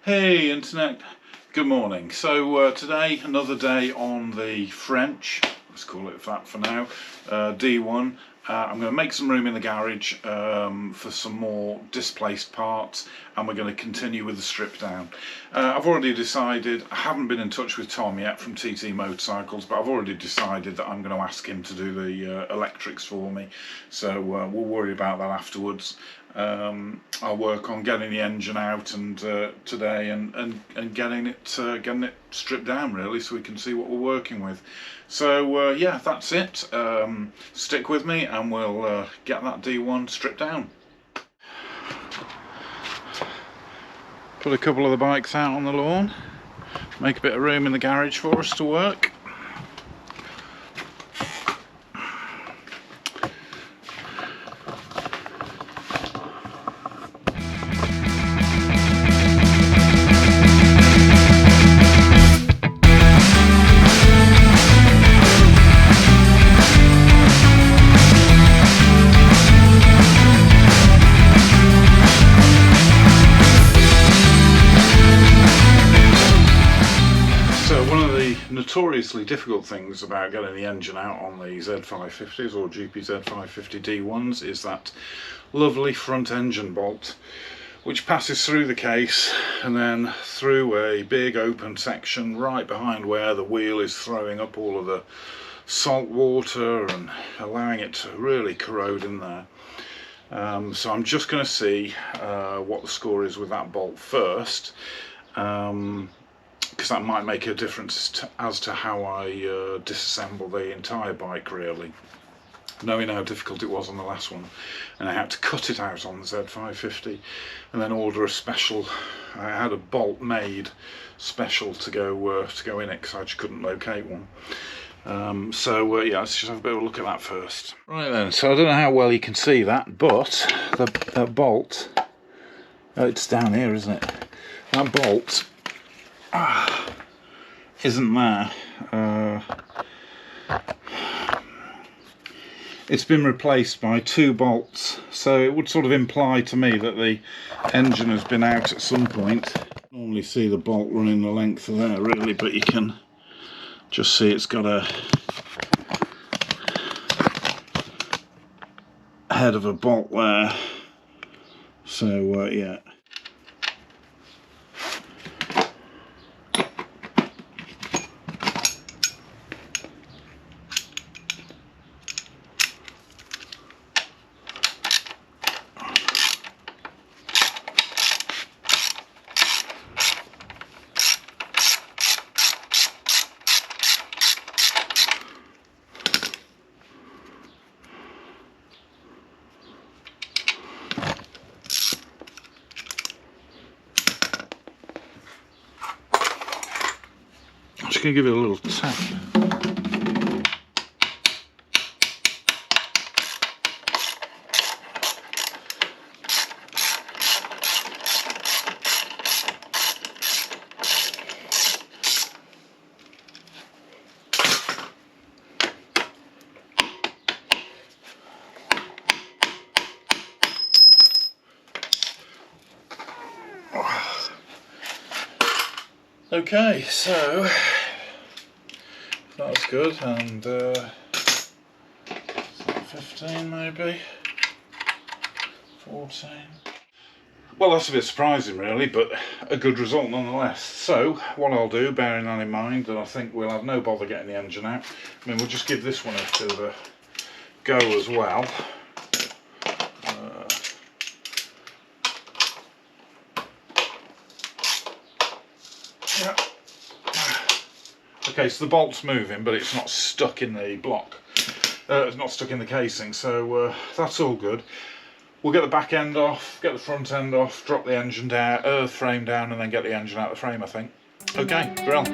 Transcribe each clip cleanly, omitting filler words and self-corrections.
Hey internet, good morning. So today another day on the French, let's call it that for now, D1. I'm going to make some room in the garage for some more displaced parts, and we're going to continue with the strip down. I've already decided, I haven't been in touch with Tom yet from TT Motorcycles, but I've already decided that I'm going to ask him to do the electrics for me, so we'll worry about that afterwards. I'll work on getting the engine out and today and getting it stripped down really, so we can see what we're working with. So yeah, that's it. Stick with me and we'll get that D1 stripped down. Put a couple of the bikes out on the lawn, make a bit of room in the garage for us to work. Notoriously difficult things about getting the engine out on the Z550s or GPZ550D1s is that lovely front engine bolt, which passes through the case and then through a big open section right behind where the wheel is throwing up all of the salt water and allowing it to really corrode in there. So I'm just going to see what the score is with that bolt first, because that might make a difference as to how I disassemble the entire bike really, knowing how difficult it was on the last one. And I had to cut it out on the Z550 and then order a special, I had a bolt made special to go in it because I just couldn't locate one. Yeah, let's just have a bit of a look at that first. Right then, so I don't know how well you can see that, but the bolt, oh, it's down here, isn't it? That bolt isn't there. It's been replaced by two bolts, so it would sort of imply to me that the engine has been out at some point. Normally see the bolt running the length of there really, but you can just see it's got a head of a bolt there, so yeah. I'm just going to give it a little tap. Okay, so that's good, and 15 maybe, 14. Well, that's a bit surprising really, but a good result nonetheless. So what I'll do, bearing that in mind, that I think we'll have no bother getting the engine out. I mean, we'll just give this one a bit of a go as well. Yeah. Okay, so the bolt's moving, but it's not stuck in the block. It's not stuck in the casing, so that's all good. We'll get the back end off, get the front end off, drop the engine down, frame down, and then get the engine out of the frame, I think. Okay, grill.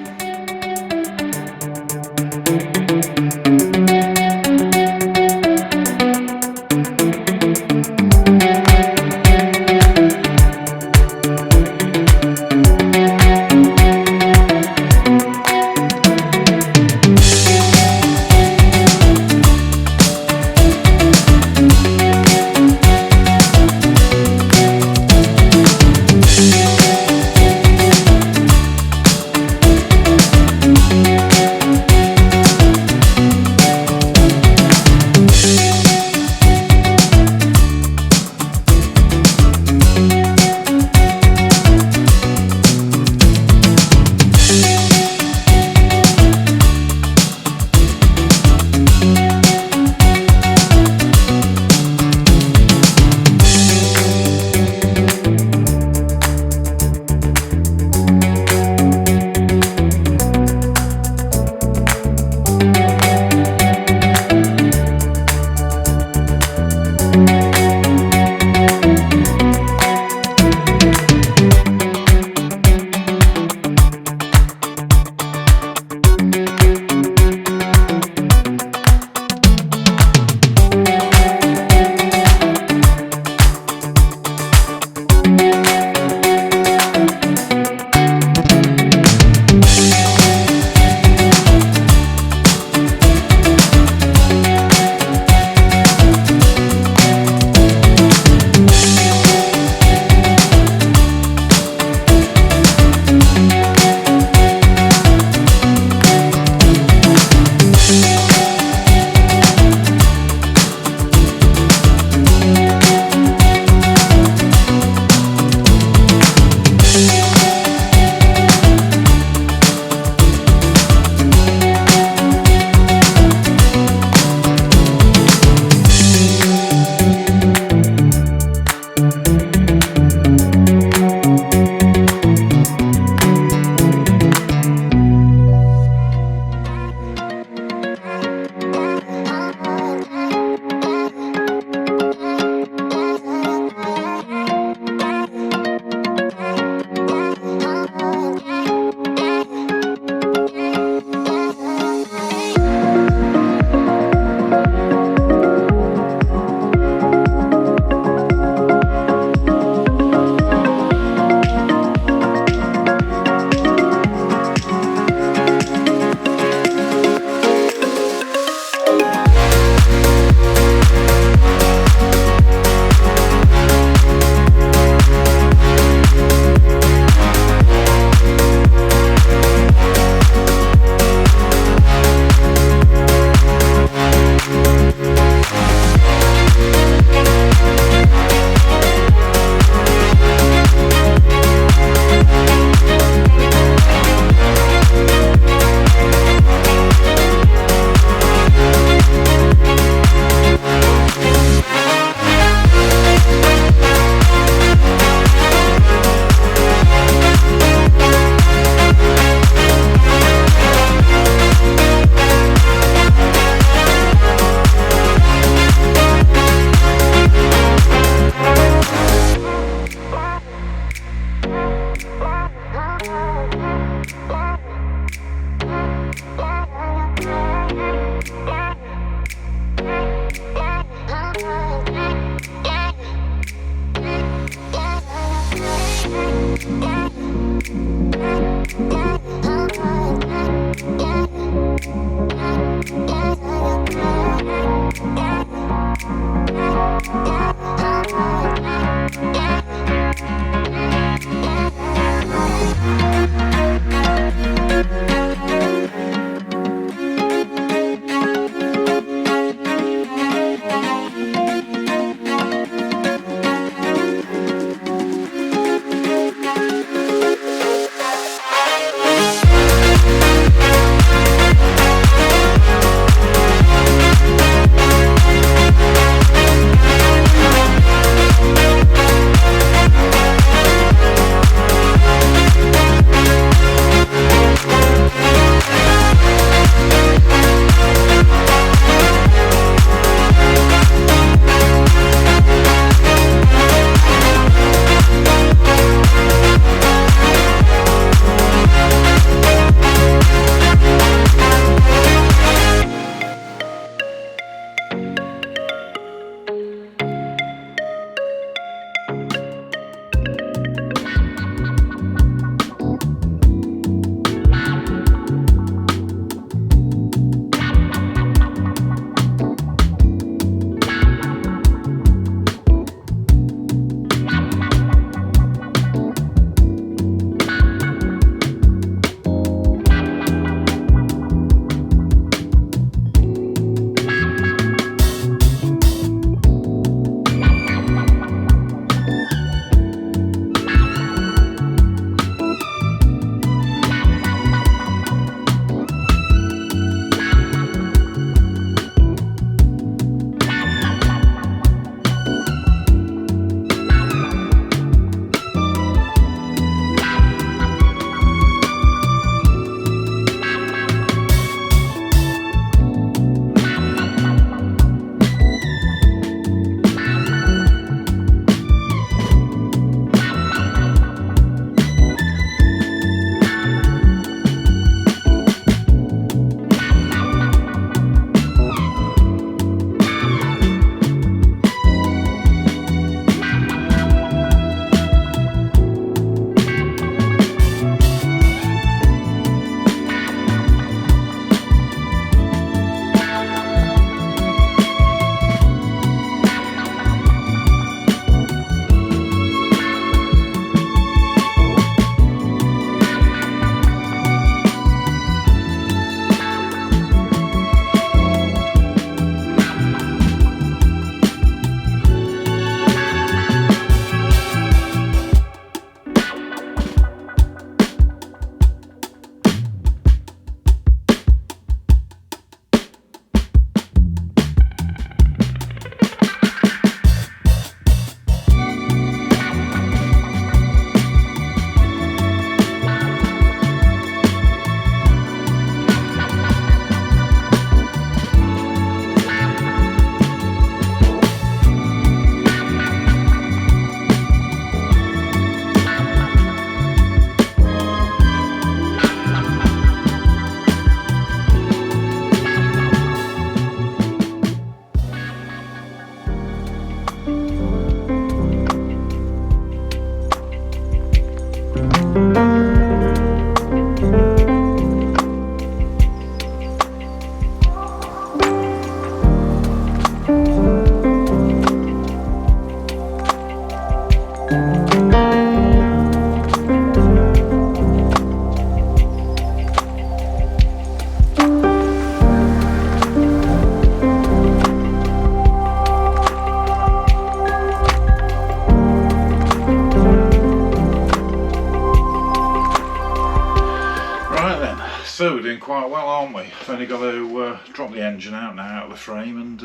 So we're doing quite well, aren't we? I've only got to drop the engine out now out of the frame, and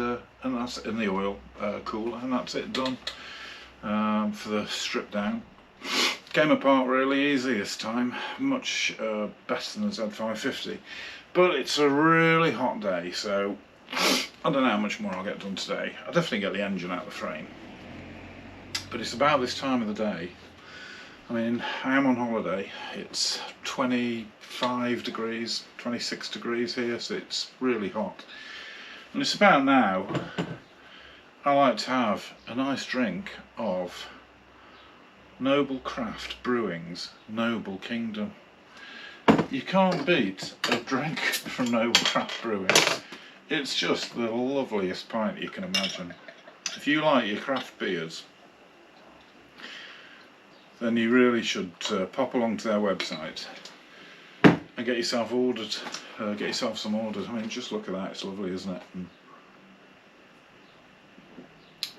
that's in the oil cooler, and that's it done for the strip down. Came apart really easy this time, much better than the Z550, but it's a really hot day, so I don't know how much more I'll get done today. I'll definitely get the engine out of the frame, but it's about this time of the day. I mean, I am on holiday. It's 25 degrees, 26 degrees here, so it's really hot. And it's about now I like to have a nice drink of Noble Craft Brewing's Noble Kingdom. You can't beat a drink from Noble Craft Brewing. It's just the loveliest pint you can imagine. If you like your craft beers, then you really should pop along to their website and get yourself ordered. Get yourself some orders. I mean, just look at that. It's lovely, isn't it? And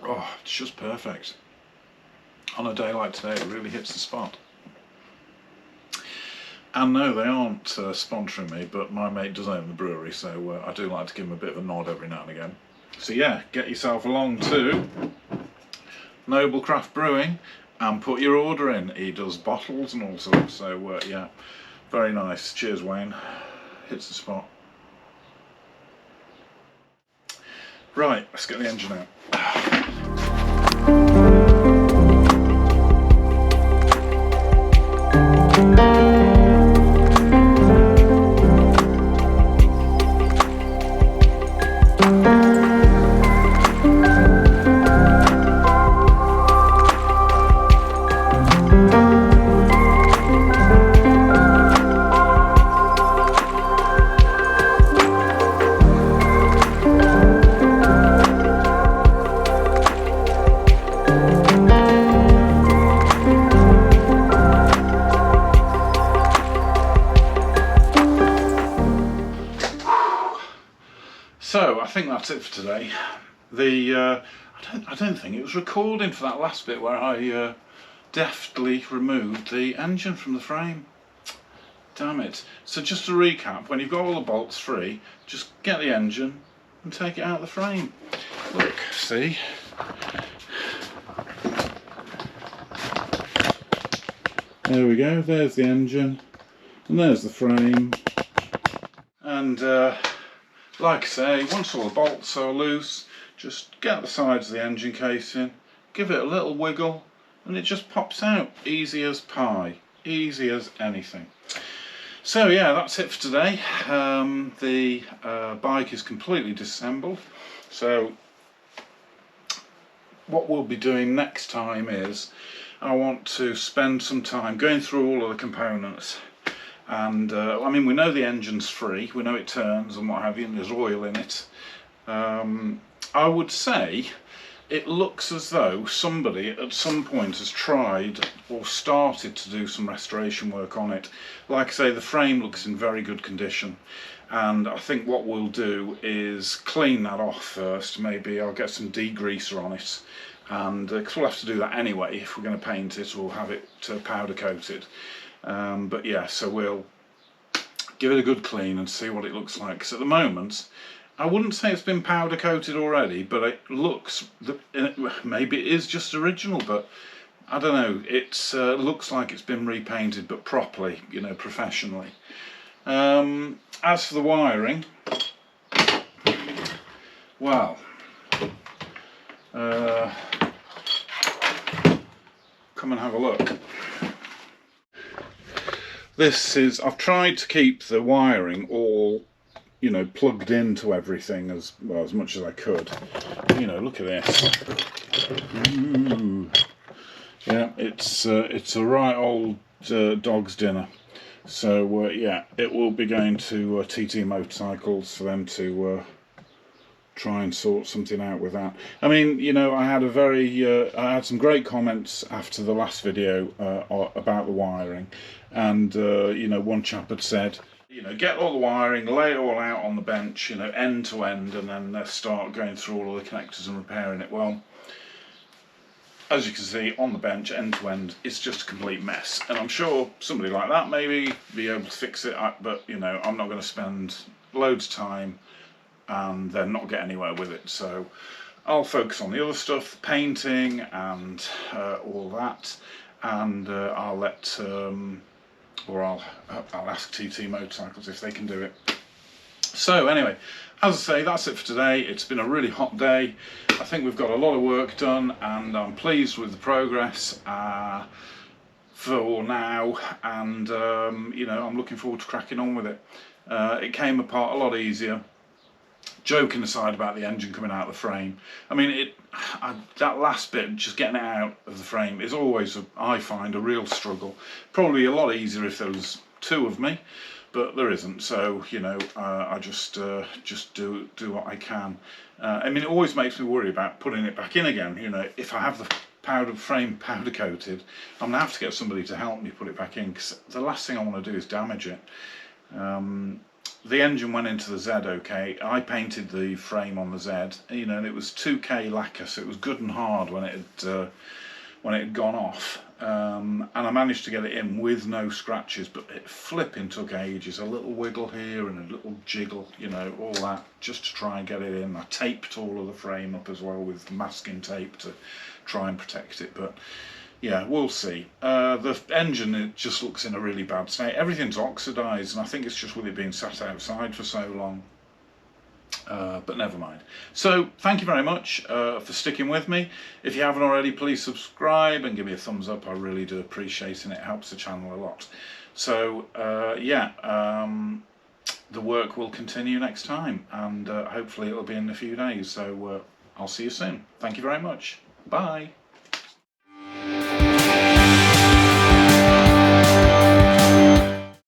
oh, it's just perfect. On a day like today, it really hits the spot. And no, they aren't sponsoring me, but my mate does own the brewery, so I do like to give him a bit of a nod every now and again. So yeah, get yourself along to Noble Craft Brewing and put your order in. He does bottles and all sorts, so yeah, very nice. Cheers, Wayne. Hits the spot. Right, let's get the engine out. So I think that's it for today. I don't think it was recording for that last bit where I deftly removed the engine from the frame. Damn it. So just to recap, when you've got all the bolts free, just get the engine and take it out of the frame. Look, see? There we go, there's the engine and there's the frame. And like I say, once all the bolts are loose, just get the sides of the engine casing, give it a little wiggle, and it just pops out. Easy as pie, easy as anything. So yeah, that's it for today. The bike is completely disassembled. So what we'll be doing next time is I want to spend some time going through all of the components. And I mean, we know the engine's free, we know it turns and what have you, and there's oil in it. I would say it looks as though somebody at some point has tried or started to do some restoration work on it. Like I say, the frame looks in very good condition, and I think what we'll do is clean that off first. Maybe I'll get some degreaser on it, and because we'll have to do that anyway if we're going to paint it or have it powder coated. But yeah, so we'll give it a good clean and see what it looks like, because at the moment I wouldn't say it's been powder coated already, but it looks, maybe it is just original, but I don't know, it looks like it's been repainted, but properly, you know, professionally. As for the wiring, well, come and have a look. This is, I've tried to keep the wiring all, you know, plugged into everything as well, as much as I could. You know, look at this. Ooh. Yeah, it's a right old dog's dinner. So yeah, it will be going to TT Motorcycles for them to try and sort something out with that. I mean, you know, I had some great comments after the last video about the wiring, and you know, one chap had said, you know, get all the wiring, lay it all out on the bench, you know, end to end, and then start going through all of the connectors and repairing it. Well, as you can see on the bench, end to end, it's just a complete mess. And I'm sure somebody like that maybe be able to fix it, but you know, I'm not going to spend loads of time and then not get anywhere with it. So I'll focus on the other stuff, painting and all that, and I'll let or I'll ask TT Motorcycles if they can do it. So anyway, as I say, that's it for today. It's been a really hot day. I think we've got a lot of work done, and I'm pleased with the progress for now, and you know, I'm looking forward to cracking on with it. It came apart a lot easier. Joking aside about the engine coming out of the frame, I mean, that last bit, just getting it out of the frame, is always, I find, a real struggle. Probably a lot easier if there was two of me, but there isn't. So you know, I just do what I can. I mean, it always makes me worry about putting it back in again. You know, if I have the frame powder coated, I'm gonna have to get somebody to help me put it back in, because the last thing I want to do is damage it. The engine went into the Z okay. I painted the frame on the Z, you know, and it was 2K lacquer, so it was good and hard when it had gone off. And I managed to get it in with no scratches, but it flipping took ages. A little wiggle here and a little jiggle, you know, all that, just to try and get it in. I taped all of the frame up as well with masking tape to try and protect it, but yeah, we'll see. The engine, it just looks in a really bad state. Everything's oxidised, and I think it's just with it being sat outside for so long. But never mind. So thank you very much for sticking with me. If you haven't already, please subscribe and give me a thumbs up. I really do appreciate it, and it helps the channel a lot. So yeah, the work will continue next time, and hopefully it'll be in a few days. So I'll see you soon. Thank you very much. Bye.